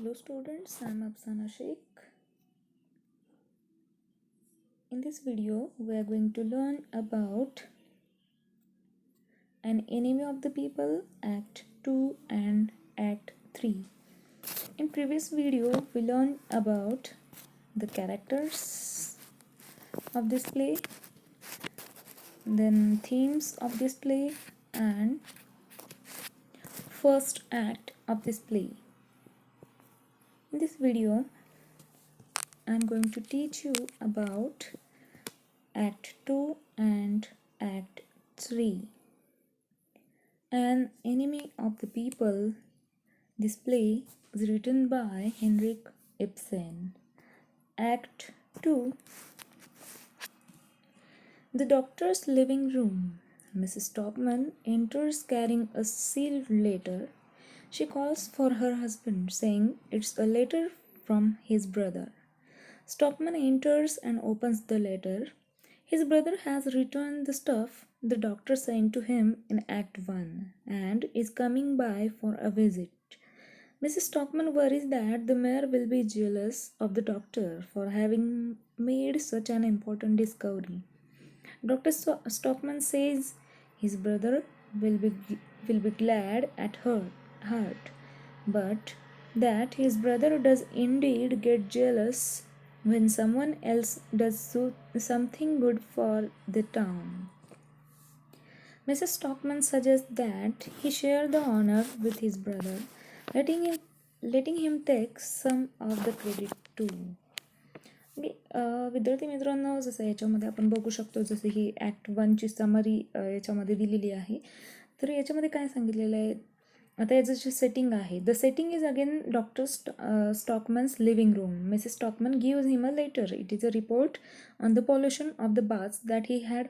Hello students, I'm Afsana Sheikh. In this video, we are going to learn about An Enemy of the People, Act 2 and Act 3. In previous video, we learned about the characters of this play, then themes of this play, and first act of this play. In this video, I'm going to teach you about Act 2 and Act 3. An Enemy of the People. This play is written by Henrik Ibsen. Act 2. The doctor's living room. Mrs. Stockman enters carrying a sealed letter. She calls for her husband, saying it's a letter from his brother. Stockman enters and opens the letter. His brother has returned the stuff the doctor sent to him in Act 1 and is coming by for a visit. Mrs. Stockman worries that the mayor will be jealous of the doctor for having made such an important discovery. Dr. Stockman says his brother will be glad at her heart, but that his brother does indeed get jealous when someone else does something good for the town. Mrs. Stockman suggests that he share the honor with his brother, letting him take some of the credit too. विद्यार्थी मित्रांनो, जसं याच्यामध्ये आपण बघू शकतो, जसं ही act 1ची summary याच्यामध्ये दिलेली आहे. तर याच्यामध्ये काय सांगितलेलं आहे, आता याचं जे सेटिंग आहे, the setting is again doctor Stockmann's living room. Mrs Stockmann gives him a letter. It is a report on the pollution of the baths that he had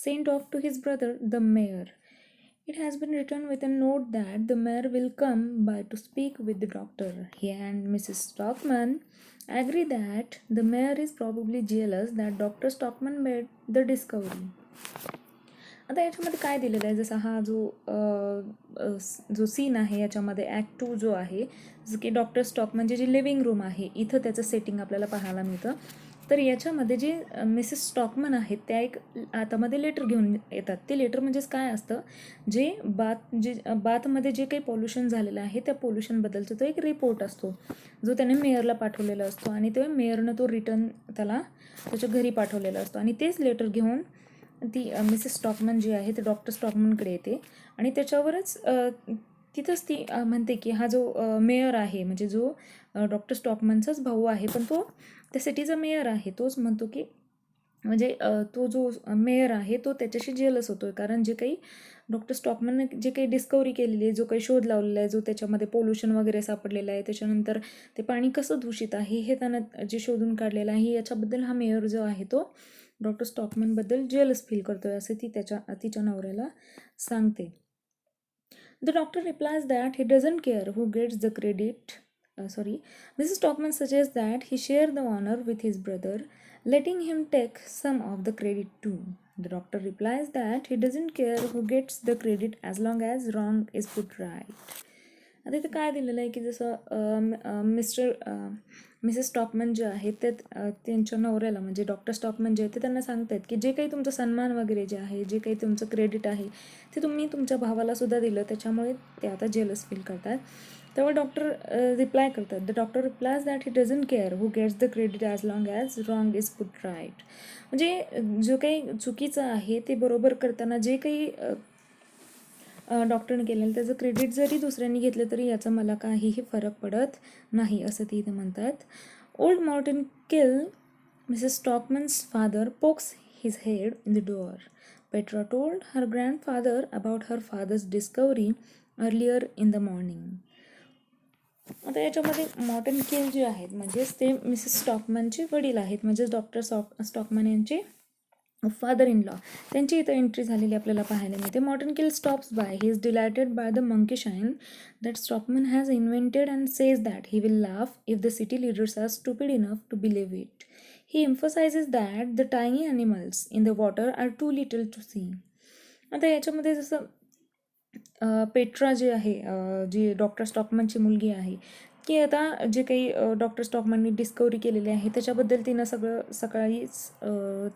sent off to his brother, the mayor. It has been written with a note that the mayor will come by to speak with the doctor. He and Mrs. Stockman agree that the mayor is probably jealous that Dr. Stockman made the discovery. आता याच्यामध्ये काय दिलेलं आहे, जसा हा जो scene आहे याच्यामध्ये ॲक्ट 2 जो आहे, जसं की डॉक्टर स्टॉकमन जे लिव्हिंग रूम आहे, इथं त्याचं सेटिंग आपल्याला पाहायला मिळतं. तर याच्यामध्ये जे मिसेस स्टॉकमन आहेत त्या एक हातामध्ये लेटर घेऊन येतात. ते लेटर म्हणजेच काय असतं, जे बाथमध्ये जे काही पॉल्युशन झालेलं आहे त्या पॉल्युशनबद्दलचा तो एक रिपोर्ट असतो, जो त्याने मेयरला पाठवलेला असतो आणि ते मेयरनं तो रिटर्न त्याला त्याच्या घरी पाठवलेला असतो. आणि तेच लेटर घेऊन ती मिसेस स्टॉकमन जी आहे ते डॉक्टर स्टॉकमनकडे येते आणि त्याच्यावरच तिथंच ती म्हणते की हा जो मेयर आहे, म्हणजे जो डॉक्टर स्टॉकमनचाच भाऊ आहे, पण तो त्या सिटीचा मेयर आहे, तोच म्हणतो की म्हणजे तो जो मेयर आहे तो त्याच्याशी जेलस होतो आहे, कारण जे काही डॉक्टर स्टॉकमनने जे काही डिस्कवरी केलेली आहे, जो काही शोध लावलेला आहे, जो त्याच्यामध्ये पोल्युशन वगैरे सापडलेलं आहे, त्याच्यानंतर ते पाणी कसं दूषित आहे हे त्यानं जे शोधून काढलेलं आहे, याच्याबद्दल हा मेयर जो आहे तो डॉक्टर स्टॉकमनबद्दल जेलस फील करतो आहे असे ती तिच्या नवऱ्याला सांगते. The doctor replies that he doesn't care who gets the credit. Mrs. Stockman suggests that he share the honor with his brother, letting him take some of the credit too. The doctor replies that he doesn't care who gets the credit as long as wrong is put right. आता इथं काय दिलेलं आहे की जसं Mrs स्टॉकमन जे आहेत ते त्यांच्या नवऱ्याला म्हणजे डॉक्टर स्टॉकमन जे आहे ते त्यांना सांगतात की जे काही तुमचं सन्मान वगैरे जे आहे, जे काही तुमचं क्रेडिट आहे ते तुम्ही तुमच्या भावाला सुद्धा दिलं, त्याच्यामुळे ते आता जेलस फील करतात. तेव्हा डॉक्टर रिप्लाय करतात. The doctor replies that he doesn't care who gets the credit as long as wrong is put right. म्हणजे जो काही चुकीचं आहे ते बरोबर करताना जे काही डॉक्टरने केलेलं त्याचं क्रेडिट जरी दुसऱ्यांनी घेतलं तरी याचा मला काहीही फरक पडत नाही, असं ते इथे म्हणतात. Old Morten Kiil, Mrs Stockmann's father, pokes his head in the door. Petra told her grandfather about her father's discovery earlier in the morning. आता याच्यामध्ये मॉर्टन किल जे आहेत म्हणजेच ते मिसेस स्टॉकमनचे वडील आहेत, म्हणजेच डॉक्टर स्टॉकमन यांचे फादर इन लॉ, त्यांची इथं एंट्री झालेली आपल्याला पाहायला मिळते. Morten Kiil stops by. He is delighted by the monkey shine that Stockmann has invented and says that he will laugh if the city leaders are stupid enough to believe it. He emphasizes that the tiny animals in the water are too little to see. आता याच्यामध्ये जसं Petra जे आहे, जी doctor स्टॉकमनची मुलगी आहे, की आता जे काही डॉक्टर स्टॉकमननी डिस्कवरी केलेले आहे त्याच्याबद्दल तिनं सगळं सकाळीच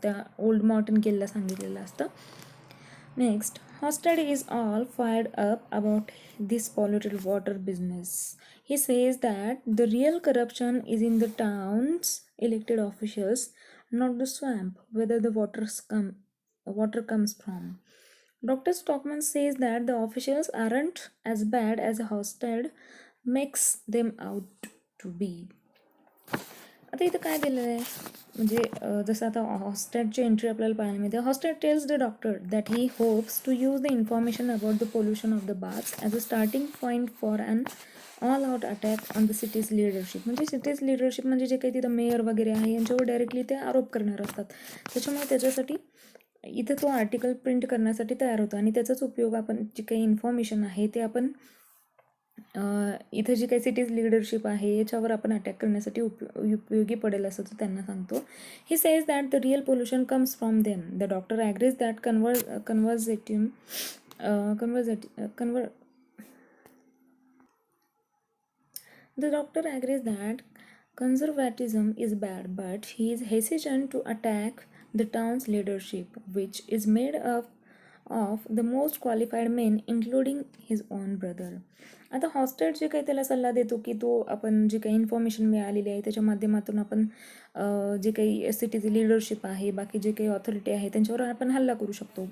त्या ओल्ड मॉर्टन केलला सांगितलेलं असतं. Next, Hostad is all fired up about this polluted water business. He says that the real corruption is in the town's elected officials, not the swamp, whether the water comes from. Dr. Stockman says that the officials aren't as bad as Hostad makes them out to be. आता इथं काय दिलेलं आहे म्हणजे जसं आता हॉस्टेडची entry आपल्याला पाहायला मिळते. Hostad tells the doctor that he hopes to use the information about the pollution of the baths as a starting point for an all out attack on the city's leadership. म्हणजे city's leadership म्हणजे जे काही तिथं mayor वगैरे आहे यांच्यावर directly ते आरोप करणार असतात. त्याच्यामुळे त्याच्यासाठी इथं तो आर्टिकल प्रिंट करण्यासाठी तयार होतो आणि त्याचाच उपयोग आपण जे काही इन्फॉर्मेशन आहे ते आपण इथं जी काही सिटीज लिडरशिप आहे याच्यावर आपण अटॅक करण्यासाठी उपयोगी पडेल असं तो त्यांना सांगतो. He says that the real pollution comes from them. The doctor agrees that The doctor agrees that conservatism is bad, but he is hesitant to attack the town's leadership, which is made up of the most qualified men, including his own brother. आता hosted जे काही त्याला सल्ला देतो की तो आपण जे काही इन्फॉर्मेशन मिळालेली आहे त्याच्या माध्यमातून आपण जे काही सिटीची लिडरशिप आहे बाकी जे काही ऑथॉरिटी आहे त्यांच्यावर आपण हल्ला करू शकतो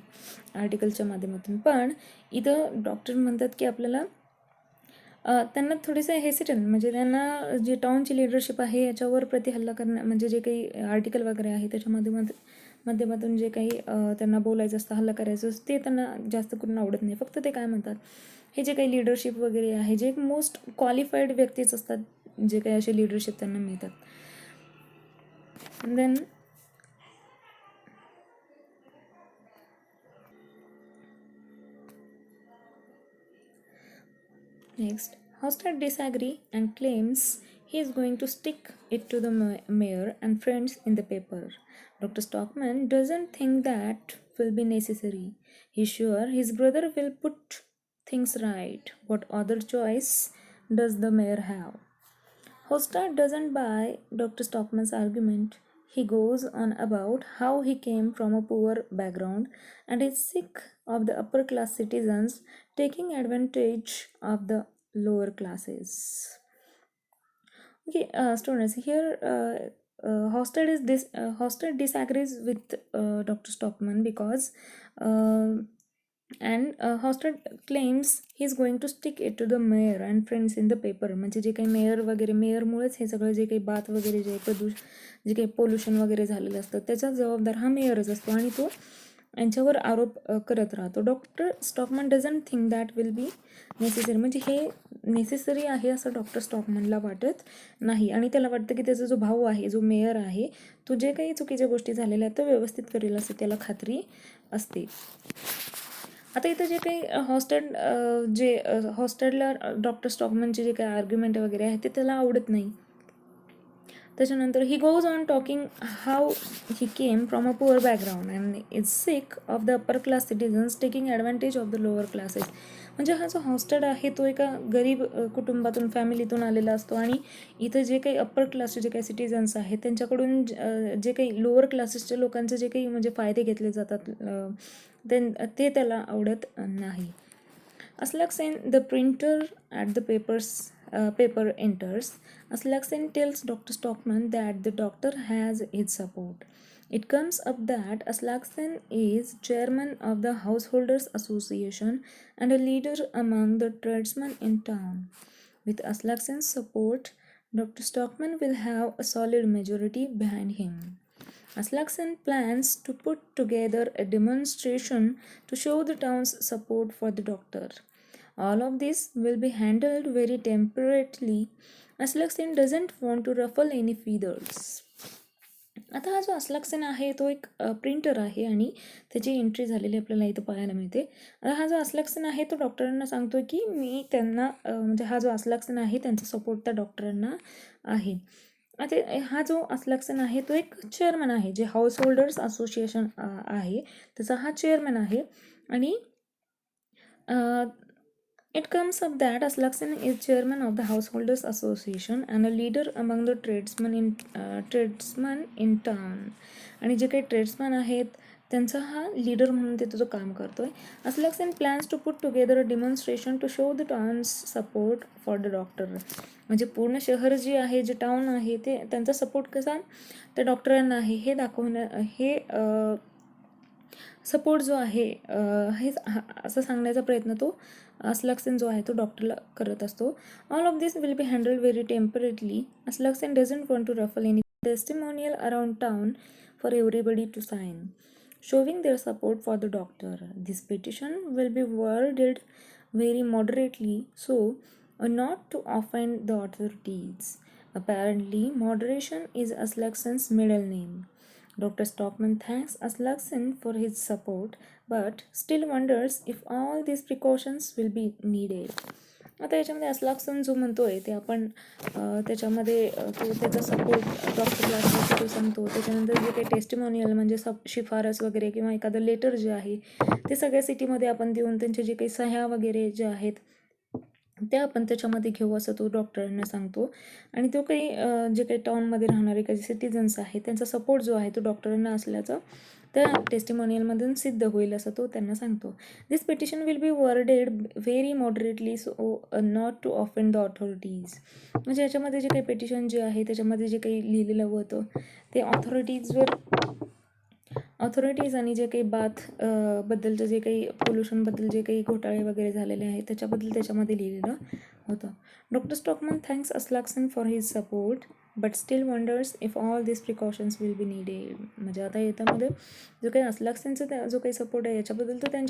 आर्टिकलच्या माध्यमातून. पण इथं डॉक्टर म्हणतात की आपल्याला त्यांना थोडेसे हेसिटन म्हणजे त्यांना जे टाउनची लिडरशिप आहे याच्यावर प्रतिहल्ला करणं म्हणजे जे काही आर्टिकल वगैरे आहे त्याच्या माध्यमातून जे काही त्यांना बोलायचं असतं हल्ला करायचं असतं ते त्यांना जास्त करून आवडत नाही. फक्त ते काय म्हणतात हे जे काही लिडरशिप वगैरे आहे जे मोस्ट क्वालिफाईड व्यक्तीच असतात जे काही असे लिडरशिप त्यांना मिळतात. Then next, Hostad disagrees and claims he is going to stick it to the mayor and friends in the paper. Dr. Stockman doesn't think that will be necessary. He's sure his brother will put things right. What other choice does the mayor have? Hostad doesn't buy Dr. Stockman's argument. He goes on about how he came from a poor background and is sick of the upper class citizens taking advantage of the lower classes. Okay, students, here Hostad disagrees with Dr. Stockman because Hostad claims he is going to stick it to the mayor and friends in the paper. म्हणजे जे काही mayor वगैरे मेयरमुळेच हे सगळं जे काही बात वगैरे जे जे काही पोल्युशन वगैरे झालेलं असतं त्याचा जबाबदार हा मेयरच असतो आणि तो यांच्यावर आरोप करत राहतो. Doctor Stockmann doesn't think that will be necessary. म्हणजे हे नेसेसरी आहे असं डॉक्टर स्टॉकमनला वाटत नाही आणि त्याला वाटतं की त्याचा जो भाऊ आहे जो मेयर आहे तो जे काही चुकीच्या गोष्टी झालेल्या आहेत तो व्यवस्थित करेल असं त्याला खात्री असते. आता इथं जे काही हॉस्टेडला डॉक्टर स्टॉकमनचे जे काही आर्ग्युमेंट वगैरे आहे ते त्याला आवडत नाही. त्याच्यानंतर he goes on talking how he came from a poor background and is sick of the upper class citizens taking advantage of the lower classes. म्हणजे हा जो हॉस्टेड आहे तो एका गरीब कुटुंबातून फॅमिलीतून आलेला असतो आणि इथं जे काही अप्पर क्लासचे जे काही सिटीजन्स आहेत त्यांच्याकडून जे काही लोअर क्लासेसच्या लोकांचे जे काही म्हणजे फायदे घेतले जातात ते त्याला आवडत नाही. Aslaksen, the printer at the paper enters. Aslaksen tells Dr. Stockman that the doctor has his support. It comes up that Aslaksen is chairman of the Householders Association and a leader among the tradesmen in town. With Aslaksen's support, Dr. Stockman will have a solid majority behind him. Aslaksen plans to put together a demonstration to show the town's support for the doctor. All of this will be handled very temperately. Aslaksen doesn't want to ruffle any feathers. आता हा जो अस्लाक्सेन आहे तो एक printer आहे आणि त्याची entry झालेली आपल्याला इथं पाहायला मिळते. आता हा जो अस्लाक्सेन आहे तो डॉक्टरांना सांगतो की मी त्यांना म्हणजे हा जो अस्लाक्सेन आहे त्यांचा सपोर्ट त्या डॉक्टरांना आहे. आता हा जो अस्लाक्सेन आहे तो एक चेअरमन आहे जे हाऊस होल्डर्स असोसिएशन आहे त्याचा हा चेअरमन आहे आणि It comes up that Aslaksen is chairman of the Householders Association and a leader among the tradesmen in town. आणि जे काही ट्रेड्समॅन आहेत त्यांचा हा लीडर म्हणून ते तुझं काम करतोय. Aslaksen plans to put together a demonstration to show the town's support for the doctor. म्हणजे पूर्ण शहर जे आहे, जे टाउन आहे, ते त्यांचा सपोर्ट कसा त्या डॉक्टरांना आहे हे हे सपोर्ट जो आहे हे असं सांगण्याचा प्रयत्न तो Aslaksen जो आहे तो डॉक्टरला करत असतो. All of this will be handled very temperately. Aslaksen doesn't want to ruffle any testimonial around town for everybody to sign, showing their support for the doctor. This petition will be worded very moderately so not to offend the authorities. Apparently, moderation is Aslaksen's middle name. Dr. Stockman thanks Aslaksen for his support but still wonders if all these precautions will be needed. आता याच्यामध्ये Aslaksen जो म्हणतोय ते आपण त्याच्यामध्ये तो त्याचा support डॉक्टरला असल्याचं तो सांगतो. त्याच्यानंतर जे काही टेस्टिमोनियल म्हणजे शिफारस वगैरे किंवा एखादं लेटर जे आहे ते सगळ्या सिटीमध्ये आपण देऊन त्यांचे जे काही सह्या वगैरे जे आहेत त्या आपण त्याच्यामध्ये घेऊ असं तो डॉक्टरांना सांगतो. आणि तो काही जे काही टाउनमध्ये राहणारे काही सिटिझन्स आहेत त्यांचा सपोर्ट जो आहे तो डॉक्टरांना असल्याचं त्या टेस्टिमोनियलमधून सिद्ध होईल असं तो त्यांना सांगतो. This petition will be worded very moderately so not to offend the authorities. म्हणजे याच्यामध्ये जे काही पिटिशन जे आहे त्याच्यामध्ये जे काही लिहिलेलं होतं ते ऑथॉरिटीज आणि जे काही बद्दलचं जे काही पोल्युशनबद्दल जे काही घोटाळे वगैरे झालेले आहेत त्याच्याबद्दल त्याच्यामध्ये लिहिलेलं होतं. Doctor Stockmann thanks Aslaksen for his support but still wonders if all this precautions will be needed. म्हणजे आता याच्यामध्ये जो काही Aslaksenचा जो काही सपोर्ट आहे याच्याबद्दल तर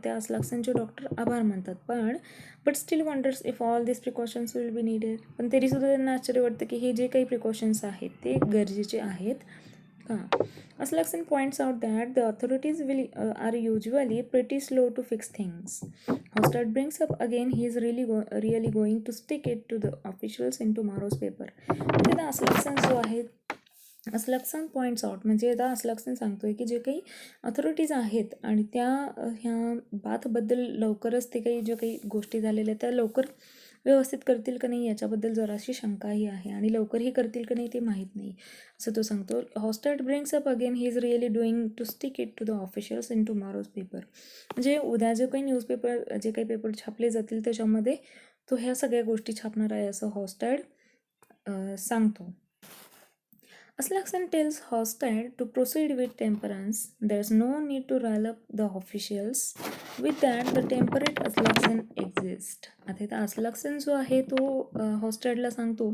त्या Aslaksenचे डॉक्टर आभार मानतात, but still wonders if all this precautions will be needed. पण तरीसुद्धा त्यांना आश्चर्य वाटतं की हे जे काही प्रिकॉशन्स आहेत ते गरजेचे आहेत का. Aslaksen points out that the authorities are usually pretty slow to fix things. Hostad brings up again he is really going to stick it to the officials in tomorrow's paper. म्हणजे Aslaksen जो आहे Aslaksen points out म्हणजे आता Aslaksen सांगतोय की जे काही authorities आहेत आणि त्या ह्या बातबद्दल लवकरच ते काही ज्या काही गोष्टी झालेल्या त्या लवकर व्यवस्थित करतील का नाही याच्याबद्दल जराशी शंकाही आहे आणि लवकरही करतील का नाही ते माहीत नाही असं तो सांगतो. Hovstad brings up again he is really doing to stick it to the officials in tomorrow's paper. म्हणजे उद्या जे काही न्यूजपेपर जे काही पेपर छापले जातील त्याच्यामध्ये तो ह्या सगळ्या गोष्टी छापणार आहे असं हॉस्टॅड सांगतो. Aslaksen tells Hostad to proceed with temperance. There's no need to rile up the officials. With that, the temperate Aslaksen exists. आता इथं Aslaksen जो आहे तो हॉस्टॅडला सांगतो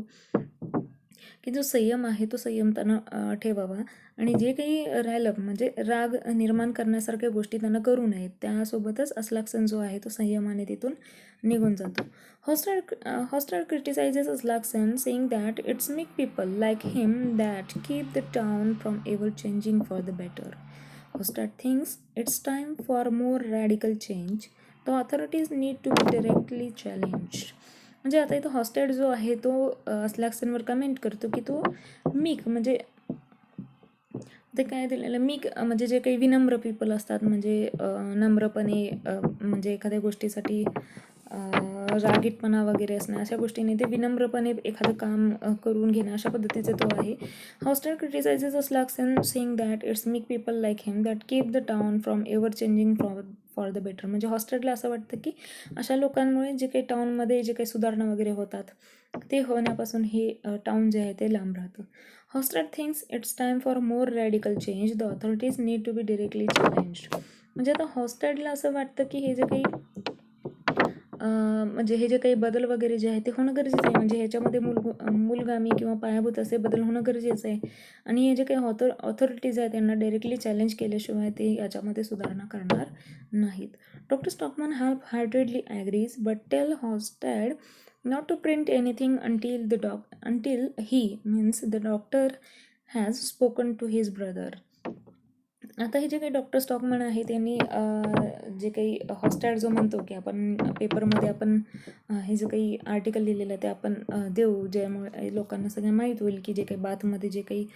की जो संयम आहे तो संयम त्यांना ठेवावा आणि जे काही रायलप म्हणजे राग निर्माण करण्यासारख्या गोष्टी त्यांना करू नयेत. त्यासोबतच Aslaksen जो आहे तो संयमाने तिथून निघून जातो. Hostad criticizes Aslaksen saying that it's meek people like him that keep the town from ever changing for the better. Hostad thinks it's time for more radical change. The authorities need to be directly challenged. म्हणजे आता इथं हॉस्टॅड जो आहे तो Aslaksenवर comment करतो की तो meek म्हणजे ते काय दिलेलं मीक म्हणजे जे काही विनम्र पीपल असतात म्हणजे नम्रपणे म्हणजे एखाद्या गोष्टीसाठी रागीटपणा वगैरे असणं अशा गोष्टीने ते विनम्रपणे एखादं काम करून घेणं अशा पद्धतीचे तो आहे. Hovstad criticizes Aslaksen saying that it's meek people like him that keep the town from ever changing for the better. म्हणजे हॉस्टॅडला असं वाटतं की अशा लोकांमुळे जे काही टाउनमध्ये जे काही सुधारणा वगैरे होतात ते होण्यापासून हे टाउन जे आहे ते लांब राहतं. Hovstad thinks it's time for more radical change. The authorities need to be directly challenged. म्हणजे आता हॉस्टॅडला असं वाटतं की हे जे काही म्हणजे हे जे काही बदल वगैरे जे आहे ते होणं गरजेचं आहे. म्हणजे ह्याच्यामध्ये मूलगामी किंवा पायाभूत असे बदल होणं गरजेचं आहे आणि हे जे काही ऑथॉरिटीज आहेत त्यांना डायरेक्टली चॅलेंज केल्याशिवाय ते याच्यामध्ये सुधारणा करणार नाहीत. Doctor Stockmann half heartedly agrees but tell Hovstad not to print anything until he means the doctor has spoken to his brother. आता हे जे काही डॉक्टर स्टॉकमन आहे त्यांनी जे काही हॉस्टॅड जो म्हणतो की आपण पेपरमध्ये आपण हे जे काही आर्टिकल लिहिलेलं आहे ते आपण देऊ ज्यामुळे लोकांना सगळ्यांना माहीत होईल की जे काही बातमध्ये जे काही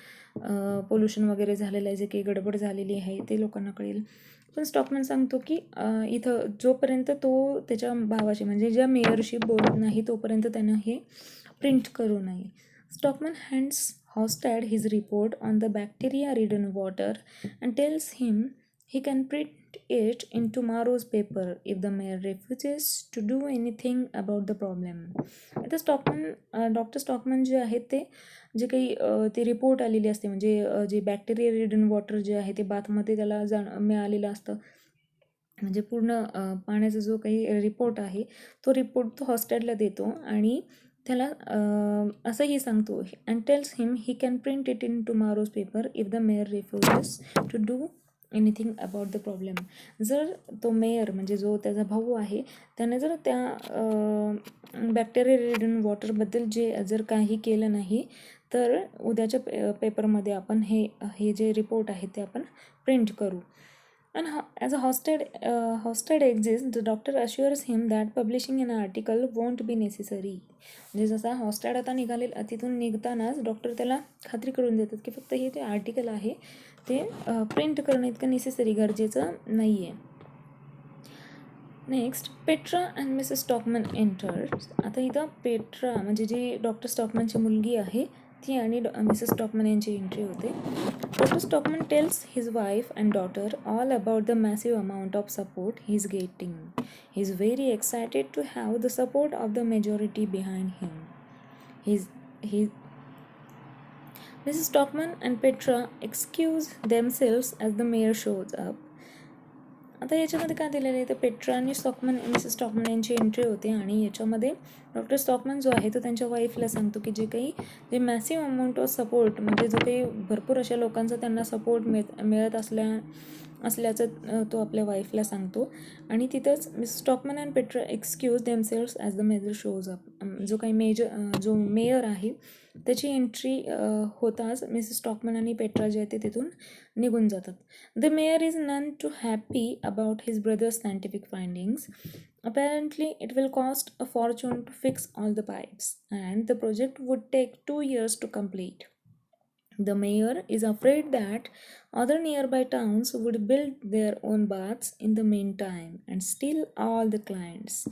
पोल्युशन वगैरे झालेलं आहे जे काही गडबड झालेली आहे ते लोकांना कळेल. पण स्टॉकमन सांगतो की इथं जोपर्यंत तो त्याच्या भावाशी म्हणजे ज्या मेयरशी बोलत नाही तोपर्यंत त्यानं हे प्रिंट करू नये. Stockmann hands Hovstad his report on the bacteria ridden water and tells him he can print it in tomorrow's paper if the mayor refuses to do anything about the problem. आता doctor स्टॉकमन जे आहेत ते जे काही ते report आलेली असते म्हणजे जे बॅक्टेरिया रिडन वॉटर जे आहे ते बाथमध्ये त्याला मिळालेलं असतं म्हणजे पूर्ण पाण्याचा जो काही रिपोर्ट आहे तो रिपोर्ट तो हॉस्टेलला देतो आणि त्याला असंही सांगतो and tells him he can print it in tomorrow's paper if the mayor refuses to do anything about the problem. जर तो मेयर म्हणजे जो त्याचा भाऊ आहे त्याने जर त्या बॅक्टेरिया रिडन वॉटरबद्दल जर काही केलं नाही तर उद्याच्या पेपरमध्ये आपण हे जे रिपोर्ट आहे ते आपण प्रिंट करू. And as a hosted exists, the doctor assures him that publishing an article won't be necessary. म्हणजे जसा हॉस्टेड आता तिथून निघतानाच डॉक्टर त्याला खात्री करून देतात की फक्त हे जे आर्टिकल आहे ते प्रिंट करणं इतकं नेसेसरी गरजेचं नाही आहे. Next Petra and Mrs Stockmann enters. आता इथं पेट्रा म्हणजे जी डॉक्टर स्टॉकमनची मुलगी आहे ती आणि मिसेस स्टॉकमन यांची एंट्री होते. Doctor Stockmann tells his wife and daughter all about the massive amount of support he is getting. He is very excited to have the support of the majority behind him. Mrs. Stockman and Petra excuse themselves as the mayor shows up. आता याच्यामध्ये काय दिलेलं आहे तर Petra आणि Mrs स्टॉकमन यांची entry होते आणि याच्यामध्ये डॉक्टर स्टॉकमन जो आहे तो त्यांच्या वाईफला सांगतो की जे मॅसिव्ह अमाऊंट ऑफ सपोर्ट म्हणजे जो काही भरपूर अशा लोकांचा त्यांना सपोर्ट मिळत असल्याचं तो आपल्या वाईफला सांगतो. आणि तिथंच Mrs Stockmann and Petra excuse themselves as the major shows up. जो मेयर आहे त्याची एंट्री होताच मिसेस स्टॉकमन आणि पेट्रा जे आहे ते तिथून निघून जातात. The mayor is none too happy about his brother's scientific findings. Apparently, it will cost a fortune to fix all the pipes, and the project would take 2 years to complete. The mayor is afraid that other nearby towns would build their own baths in the meantime and steal all the clients.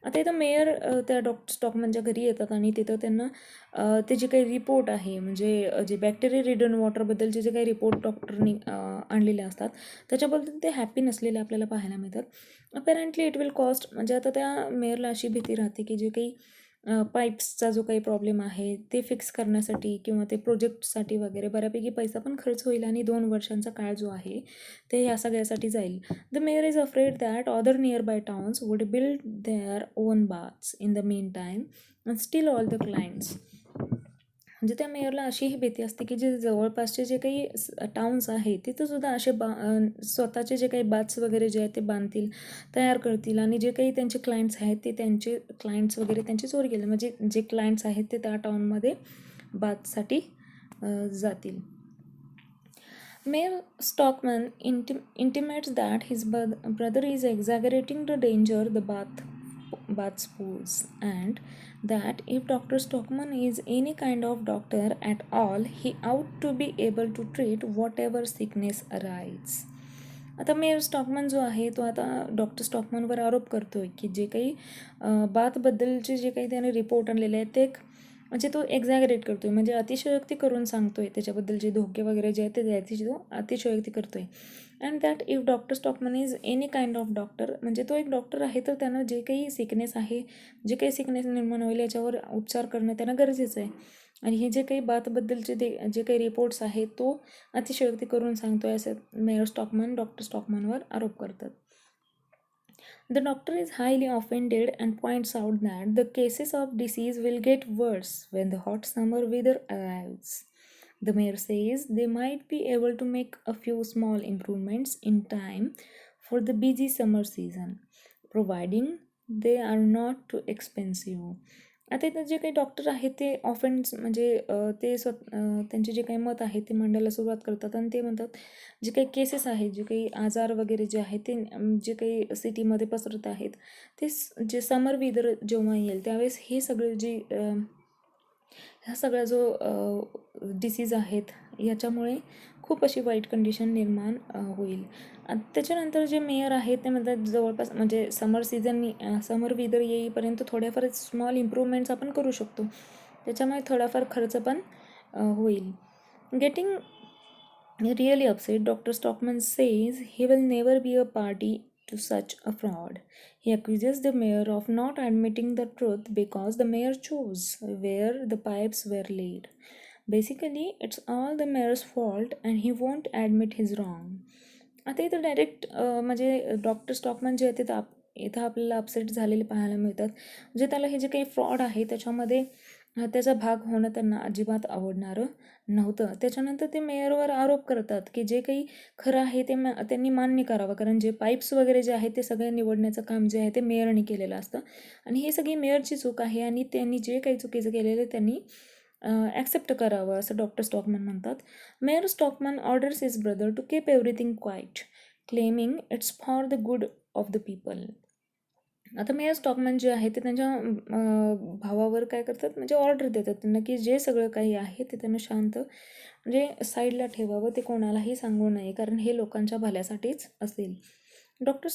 आता इथं mayor त्या doctor स्टॉकमनच्या घरी येतात आणि तिथं त्यांना ते जे काही रिपोर्ट आहे म्हणजे जे बॅक्टेरिया रिडन वॉटरबद्दलचे जे काही रिपोर्ट डॉक्टरनी आणलेले असतात त्याच्याबद्दल ते हॅपी नसलेले आपल्याला पाहायला मिळतात. अपॅरेंटली इट विल कॉस्ट म्हणजे आता त्या मेयरला अशी भीती राहते की जे काही पाईप्सचा जो काही प्रॉब्लेम आहे ते फिक्स करण्यासाठी किंवा ते प्रोजेक्टसाठी वगैरे बऱ्यापैकी पैसा पण खर्च होईल आणि 2 वर्षांचा काळ जो आहे ते या सगळ्यासाठी जाईल. The mayor is afraid that other near by towns would build their own baths in the mean time and still all the clients. म्हणजे त्या मेयरला अशीही भीती असते की जे जवळपासचे जे काही टाउन्स आहेत तिथंसुद्धा असे स्वतःचे जे काही बाथ्स वगैरे जे आहेत ते बांधतील तयार करतील आणि जे काही त्यांचे क्लायंट्स आहेत ते त्यांचे क्लायंट्स वगैरे त्यांची चोरी केली म्हणजे जे क्लायंट्स आहेत ते त्या टाउनमध्ये बाथसाठी जातील. Mayor Stockman intimates that his brother is exaggerating the danger the baths pose, and that if Dr. Stockman is any kind of doctor at all, he ought to be able to treat whatever sickness arises. आता mayor स्टॉकमन जो आहे तो आता doctor स्टॉकमनवर आरोप करतोय की जे काही बाथबद्दलचे जे काही त्याने रिपोर्ट आणलेले आहेत ते म्हणजे तो एक्झॅगरेट करतोय म्हणजे अतिशयोक्ती करून सांगतोय त्याच्याबद्दल जे धोके वगैरे जे आहेत ते त्याची तो अतिशयोक्ती करतोय. And that if doctor Stockmann is any kind of doctor म्हणजे तो एक डॉक्टर आहे तर त्यानं जे काही सिकनेस आहे जे काही सिकनेस निर्माण होईल याच्यावर उपचार करणं त्यांना गरजेचं आहे. आणि हे जे काही बाथबद्दलचे जे काही रिपोर्ट्स आहेत तो अतिशयोक्ती करून सांगतोय असं मेयर स्टॉकमन डॉक्टर स्टॉकमनवर आरोप करतात. The doctor is highly offended and points out that the cases of disease will get worse when the hot summer weather arrives. The mayor says they might be able to make a few small improvements in time for the busy summer season, providing they are not too expensive. आता इथं जे काही doctor आहेत ते offends म्हणजे ते त्यांचे जे काही मत आहे ते मांडायला सुरुवात करतात आणि ते म्हणतात जे काही केसेस आहेत जे काही आजार वगैरे जे आहेत ते जे काही सिटीमध्ये पसरत आहेत ते जे समर वेदर जेव्हा येईल त्यावेळेस हे सगळे जे ह्या सगळ्या जो डिसीज आहेत याच्यामुळे खूप अशी वाईट कंडिशन निर्माण होईल. त्याच्यानंतर जे मेयर आहेत ते म्हणतात जवळपास म्हणजे समर वेदर येईपर्यंत थोड्याफार स्मॉल इम्प्रूव्हमेंट्स आपण करू शकतो. त्याच्यामुळे थोडाफार खर्च पण होईल. Getting really upset, Dr. Stockman says he will never be a party to such a fraud. He accuses the mayor of not admitting the truth because the mayor chose where the pipes were laid. Basically, it's all the mayor's fault and he won't admit his wrong. आता इथं direct म्हणजे doctor स्टॉकमन जे आहे ते इथं आपल्याला upset झालेले पाहायला मिळतात. म्हणजे त्याला हे जे काही फ्रॉड आहे त्याच्यामध्ये त्याचा भाग होणं त्यांना अजिबात आवडणारं नव्हतं. त्याच्यानंतर ते मेयरवर आरोप करतात की जे काही खरं आहे ते त्यांनी मान्य करावं, कारण जे पाईप्स वगैरे जे आहेत ते सगळे निवडण्याचं काम जे आहे ते मेयरने केलेलं असतं आणि ही सगळी मेयरची चूक आहे आणि त्यांनी जे काही चुकीचं केलेलं आहे त्यांनी ॲक्सेप्ट करावं असं डॉक्टर स्टॉकमन म्हणतात. Mayor Stockmann orders his brother to keep everything quiet, claiming it's for the good of the people. आता मेयर स्टॉकमन जे आहे ते त्यांच्या भावावर काय करतात म्हणजे ऑर्डर देतात त्यांना की जे सगळं काही आहे ते त्यांना शांत म्हणजे साईडला ठेवावं, ते कोणालाही सांगू नये कारण हे लोकांच्या भल्यासाठीच असेल. Doctor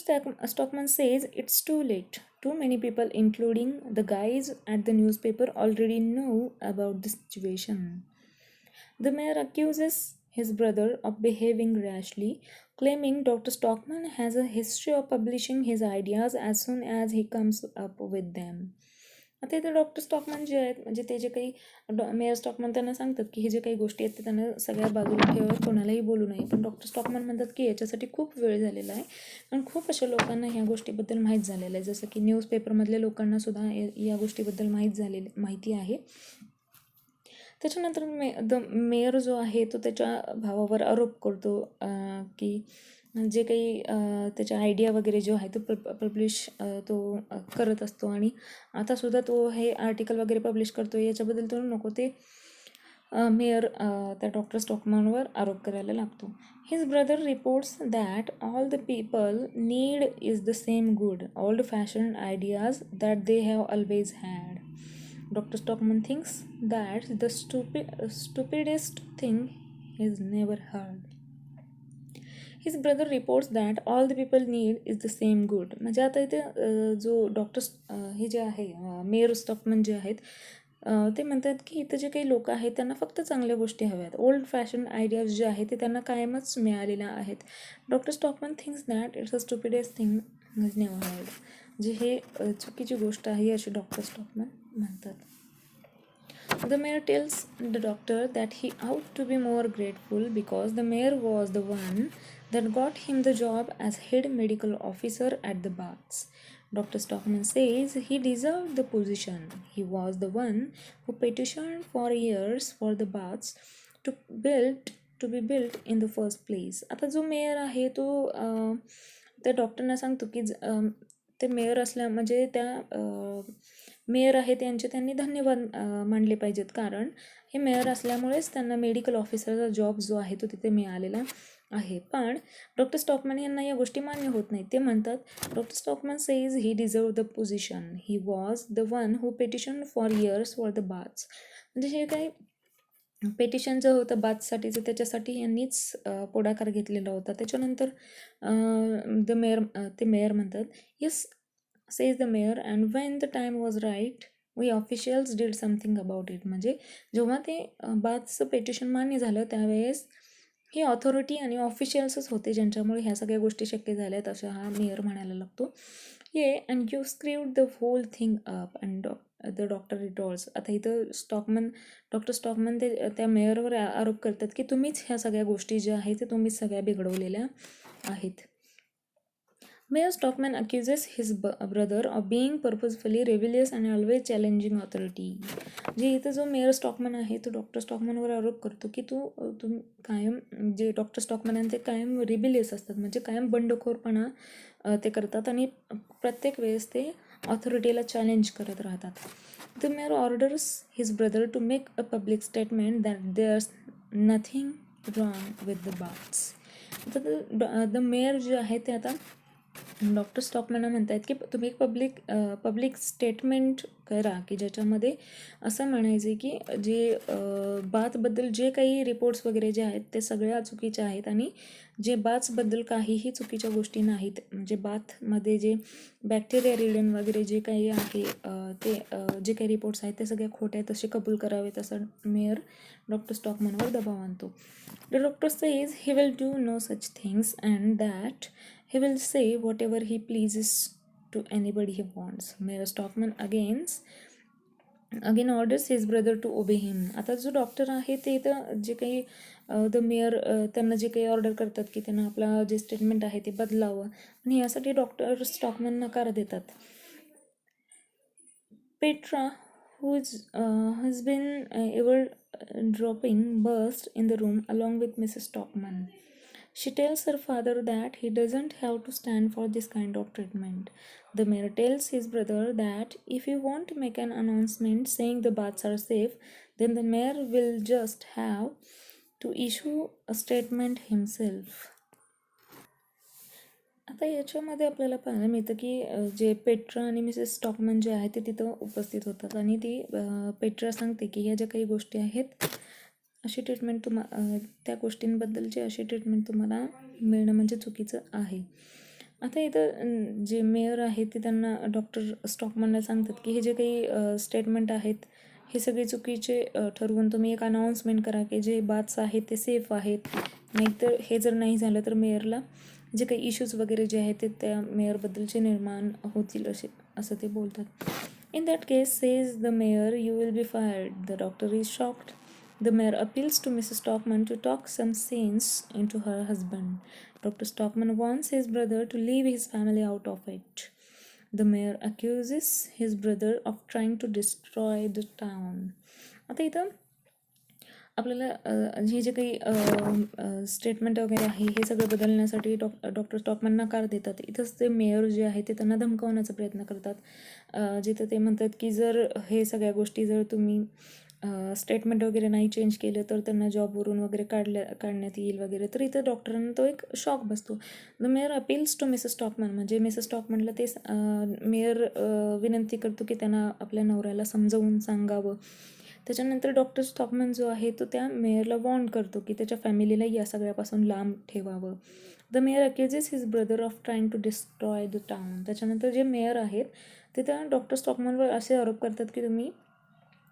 Stockmann says it's too late. Too many people, including the guys at the newspaper, already know about the situation. The mayor accuses his brother of behaving rashly, claiming Dr. Stockman has a history of publishing his ideas as soon as he comes up with them. आता इथे doctor स्टॉकमन जे आहेत म्हणजे ते जे काही mayor स्टॉकमन त्यांना सांगतात की हे जे काही गोष्टी आहेत ते त्यांना सगळ्या बाजूला ठेवत कोणालाही बोलू नये, पण डॉक्टर स्टॉकमन म्हणतात की याच्यासाठी खूप वेळ झालेला आहे आणि खूप अशा लोकांना ह्या गोष्टीबद्दल माहीत झालेलं आहे, जसं की न्यूजपेपरमधल्या लोकांनासुद्धा या गोष्टीबद्दल माहिती आहे. त्याच्यानंतर मेयर जो आहे तो त्याच्या भावावर आरोप करतो की जे काही त्याच्या आयडिया वगैरे जो आहे तो पब्लिश तो करत असतो आणि आतासुद्धा तो हे आर्टिकल वगैरे पब्लिश करतो याच्याबद्दल तो नको ते मेयर त्या डॉक्टर स्टॉकमनवर आरोप करायला लागतो. His brother reports that all the people need is the same good old fashion ideas that they have always had. Dr. Stockman thinks that the stupidest thing he's never heard. His brother reports that all the people need is the same good. म्हणजे आता इथे जो हे जे आहे mayor Stockmann जे आहेत ते म्हणतात की इथं जे काही लोक आहेत त्यांना फक्त चांगल्या गोष्टी हव्यात. ओल्ड फॅशन आयडियाज जे आहेत ते त्यांना कायमच मिळालेल्या आहेत. Doctor Stockmann thinks that it's a stupidest thing is never heard. जे हे चुकीची गोष्ट आहे अशी डॉक्टर स्टॉकमन म्हणतात. The mayor tells the doctor that he ought to be more grateful because the mayor was the one that got him the job as head medical officer at the baths. Dr. Stockman says he deserved the position. He was the one who petitioned for years for the baths to be built in the first place. आता जो mayor आहे तो त्या डॉक्टरना सांगतो की ते mayor असल्या म्हणजे त्या मेयर आहे त्यांनी धन्यवाद मानले पाहिजेत, कारण हे मेयर असल्यामुळेच त्यांना मेडिकल ऑफिसरचा जॉब जो आहे तो तिथे मिळालेला आहे. पण डॉक्टर स्टॉकमन यांना या गोष्टी मान्य होत नाहीत. ते म्हणतात doctor Stockmann says he deserve the position. He was the one who petition for years for the baths. म्हणजे हे काही पेटिशन जे होतं बाथसाठीचं त्याच्यासाठी यांनीच पुढाकार घेतलेला होता. त्याच्यानंतर ते मेयर म्हणतात yes says the mayor, and when the time was right we officials did something about it. म्हणजे जेव्हा ते बाथचं पेटिशन मान्य झालं त्यावेळेस ही ऑथॉरिटी आणि ऑफिशियल्सच होते ज्यांच्यामुळे ह्या सगळ्या गोष्टी शक्य झाल्यात असं हा मेयर म्हणायला लागतो. Yeah and you screwed the whole thing up and the doctor retorts. आता इथं डॉक्टर स्टॉकमन त्या मेयरवर आरोप करतात की तुम्हीच ह्या सगळ्या गोष्टी ज्या आहेत ते तुम्हीच सगळ्या बिघडवलेल्या आहेत. Mayor Stockman accuses his brother of being purposefully rebellious and always challenging authority. जे इथं जो मेयर स्टॉकमन आहे तो डॉक्टर स्टॉकमनवर आरोप करतो की तुम्ही कायम जे डॉक्टर स्टॉकमन आहे ते कायम रिबिलियस असतात, म्हणजे कायम बंडखोरपणा ते करतात आणि प्रत्येक वेळेस ते ऑथॉरिटीला चॅलेंज करत राहतात. The mayor orders his brother to make a public statement that there's nothing wrong with the baths. तर द मेयर जे आहे ते आता डॉक्टर स्टॉकमॅन म्हणतायत की तुम्ही एक पब्लिक स्टेटमेंट करा की ज्याच्यामध्ये असं म्हणायचे की जे बाथबद्दल जे काही रिपोर्ट्स वगैरे जे आहेत ते सगळ्या चुकीच्या आहेत आणि जे बाथबद्दल काहीही चुकीच्या गोष्टी नाहीत. म्हणजे बाथमध्ये जे बॅक्टेरिया रिडन वगैरे जे काही आहे ते जे काही रिपोर्ट्स आहेत ते सगळ्या खोट्या आहेत, तसे कबूल करावेत असं मेयर डॉक्टर स्टॉकमॅनवर दबाव आणतो. The doctor says he will do no such things and that he will say whatever he pleases to anybody he wants. Mayor Stockman again orders his brother to obey him. आता जो doctor आहे ते इथं जे काही the mayor त्यांना जे काही ऑर्डर करतात की त्यांना आपला जे स्टेटमेंट आहे ते बदलावं आणि यासाठी डॉक्टर स्टॉकमॅन नकार देतात. Petra, has been eavesdropping, bursts in the room along with Mrs. Stockman. She tells her father that he doesn't have to stand for this kind of treatment. The mayor tells his brother that if you want to make an announcement saying the baths are safe, then the mayor will just have to issue a statement himself. आता याच्यामध्ये आपल्याला पाहायला मिळतं की जे Petra आणि Mrs स्टॉकमन जे आहे ते तिथं उपस्थित होतात आणि ती पेट्रा सांगते की ह्या ज्या काही गोष्टी आहेत अशी ट्रीटमेंट त्या गोष्टींबद्दलची अशी ट्रीटमेंट तुम्हाला मिळणं म्हणजे चुकीचं आहे. आता इथं जे मेयर आहेत ते त्यांना डॉक्टर स्टॉकमनला सांगतात की हे जे काही स्टेटमेंट आहेत हे सगळे चुकीचे ठरवून तुम्ही एक अनाऊन्समेंट करा की जे बाथ्स आहेत ते सेफ आहेत. नाहीतर हे जर नाही झालं तर मेयरला जे काही इश्यूज वगैरे जे आहेत ते त्या मेयरबद्दलचे निर्माण होतील असं ते बोलतात. In that case says the mayor you will be fired. The doctor is shocked. The mayor appeals to Mrs. Stockman to talk some sense into her husband. Dr. Stockman wants his brother to leave his family out of it. The mayor accuses his brother of trying to destroy the town. आता इथं आपल्याला हे जे काही statement वगैरे आहे हे सगळं बदलण्यासाठी डॉक्टर स्टॉकमन नकार देतात. इथंच ते मेयर जे आहे ते त्यांना धमकावण्याचा प्रयत्न करतात. जिथं ते म्हणतात की जर हे सगळ्या गोष्टी जर तुम्ही स्टेटमेंट वगैरे नाही चेंज केलं तर त्यांना जॉबवरून वगैरे काढण्यात येईल वगैरे. तर इथं डॉक्टरांना तो एक शॉक बसतो. The mayor appeals to Mrs Stockmann. म्हणजे मिसेस स्टॉकमनला ते मेयर विनंती करतो की त्यांना आपल्या नवऱ्याला समजावून सांगावं. त्याच्यानंतर डॉक्टर स्टॉकमन जो आहे तो त्या मेयरला वॉर्न करतो की त्याच्या फॅमिलीला या सगळ्यापासून लांब ठेवावं. The mayor accuses his brother of trying to destroy the town. त्याच्यानंतर जे मेयर आहेत ते त्या डॉक्टर स्टॉकमनवर असे आरोप करतात की तुम्ही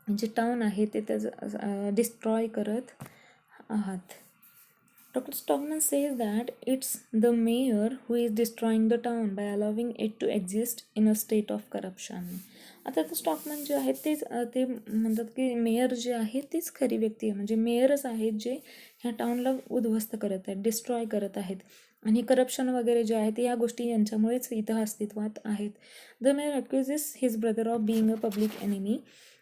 जे टाउन आहे ते त्याचं डिस्ट्रॉय करत आहात. Dr. Stockman says that it's the mayor who is destroying the town by allowing it to exist in a state of corruption. आता तर स्टॉकमन जे आहेत तेच ते म्हणतात की मेयर जे आहे तीच खरी व्यक्ती आहे. म्हणजे मेयरच आहेत जे ह्या टाउनला उद्ध्वस्त करत आहेत, डिस्ट्रॉय करत आहेत आणि करप्शन वगैरे जे आहे ते या गोष्टी यांच्यामुळेच इथं अस्तित्वात आहेत. The mayor accuses his brother of being a public enemy.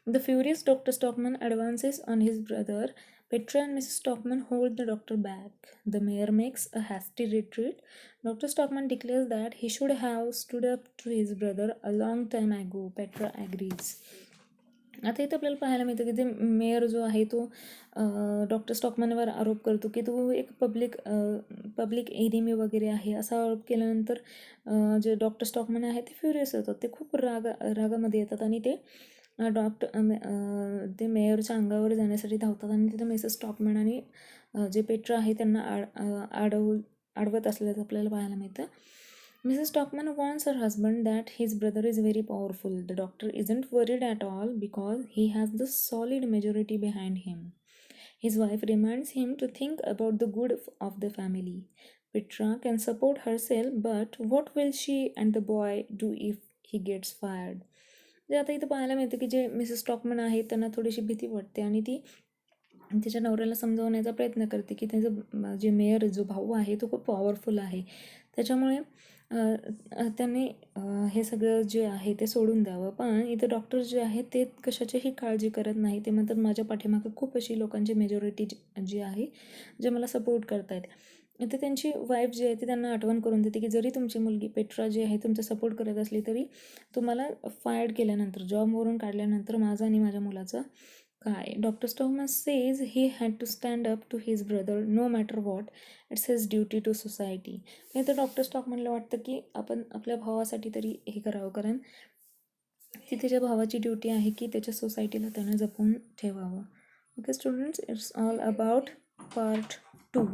The furious Dr. Stockman advances on his brother. Petra and Mrs. Stockman hold the doctor back. The mayor makes a hasty retreat. Dr. Stockman declares that he should have stood up to his brother a long time ago. Petra agrees. आता इथं आपल्याला पाहायला मिळतं की ते mayor जो आहे तो डॉक्टर स्टॉकमनवर आरोप करतो की तू एक पब्लिक एनिमी वगैरे आहे असा आरोप केल्यानंतर जे डॉक्टर स्टॉकमन आहे ते फ्युरियस होतात. ते खूप रागामध्ये येतात आणि ते ते मेयरच्या अंगावर जाण्यासाठी धावतात आणि तिथं मिसेस स्टॉकमन आणि जे पेट्रा आहे त्यांना आडवत असल्याचं आपल्याला पाहायला मिळतं. Mrs. Stockman warns her husband that his brother is very powerful. The doctor isn't worried at all because he has the solid majority behind him. His wife reminds him to think about the good of the family. Petra can support herself, but what will she and the boy do if he gets fired? जे आता इथं पाहायला मिळतं की जे Mrs स्टॉकमन आहे त्यांना थोडीशी भीती वाटते आणि ती तिच्या नवऱ्याला समजावण्याचा प्रयत्न करते की त्याचं जे मेयर जो भाऊ आहे तो खूप पॉवरफुल आहे. त्याच्यामुळे त्यांनी हे सगळं जे आहे ते सोडून द्यावं. पण इथं डॉक्टर जे आहेत ते कशाचीही काळजी करत नाही. ते म्हणतात माझ्या पाठीमागे खूप अशी लोकांची मेजॉरिटी जी आहे जे मला सपोर्ट करत आहेत. इथे त्यांची वाईफ जी आहे ती त्यांना आठवण करून देते की जरी तुमची मुलगी पेट्रा जी आहे तुमचा सपोर्ट करत असली तरी तुम्हाला फायर्ड केल्यानंतर जॉबवरून काढल्यानंतर माझं आणि माझ्या मुलाचं काय doctor Stockmann says he had to stand up to his brother no matter what, it's his duty to society. नाही तर डॉक्टर स्टॉकमॅनला वाटतं की आपण आपल्या भावासाठी तरी हे करावं, कारण ती त्याच्या भावाची ड्युटी आहे की त्याच्या सोसायटीला त्यानं जपून ठेवावं. Okay students, it's all about part 2.